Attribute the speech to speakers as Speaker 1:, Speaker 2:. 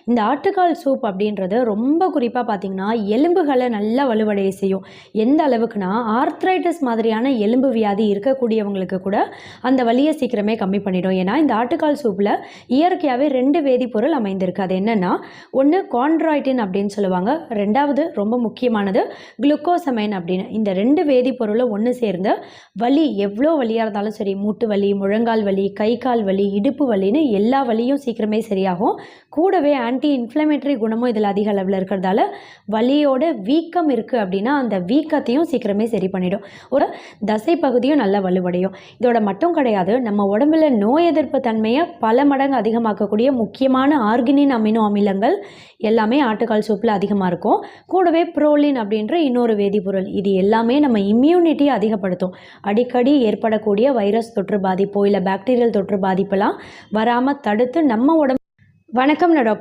Speaker 1: இந்த ஆட்டுக்கால் சூப் அப்படின்றது ரொம்ப குறிப்பாக பார்த்தீங்கன்னா எலும்புகளை நல்லா வலுவடைய செய்யும். எந்த அளவுக்குனா ஆர்த்ரைட்டிஸ் மாதிரியான எலும்பு வியாதி இருக்கக்கூடியவங்களுக்கு கூட அந்த வலியை சீக்கிரமே கம்மி பண்ணிடும். ஏன்னா இந்த ஆட்டுக்கால் சூப்பில் இயற்கையாகவே 2 வேதிப்பொருள் அமைந்திருக்கு. அது என்னென்னா, ஒன்று கான்ட்ராய்டின் அப்படின்னு சொல்லுவாங்க, ரெண்டாவது ரொம்ப முக்கியமானது குளுக்கோசமைன் அப்படின்னு. இந்த 2 வேதிப்பொருளும் ஒன்று சேர்ந்து வலி எவ்வளோ வலியாக இருந்தாலும் சரி, மூட்டு வலி, முழங்கால் வலி, கை கால் வலி, இடுப்பு வலின்னு எல்லா வலியும் சீக்கிரமே சரியாகும். கூடவே ஆன்டி இன்ஃப்ளமேட்டரி குணமும் இதில் அதிக அளவில் இருக்கிறதால வலியோட வீக்கம் இருக்குது அப்படின்னா அந்த வீக்கத்தையும் சீக்கிரமே சரி பண்ணிடும். ஒரு தசை பகுதியும் நல்லா வலுவடையும். இதோட மட்டும் கிடையாது, நம்ம உடம்புல நோய் எதிர்ப்பு தன்மையை பல மடங்கு அதிகமாக்கக்கூடிய முக்கியமான ஆர்கினின் அமினோ அமிலங்கள் எல்லாமே ஆட்டுக்கால் சூப்பில் அதிகமாக இருக்கும். கூடவே புரோலின் அப்படின்ற இன்னொரு வேதிப்பொருள், இது எல்லாமே நம்ம இம்யூனிட்டியை அதிகப்படுத்தும். அடிக்கடி ஏற்படக்கூடிய வைரஸ் தொற்று பாதிப்போ இல்லை பாக்டீரியல் தொற்று பாதிப்பெல்லாம் வராமல் தடுத்து நம்ம உடம்பு. வணக்கம், நான் டாக்டர்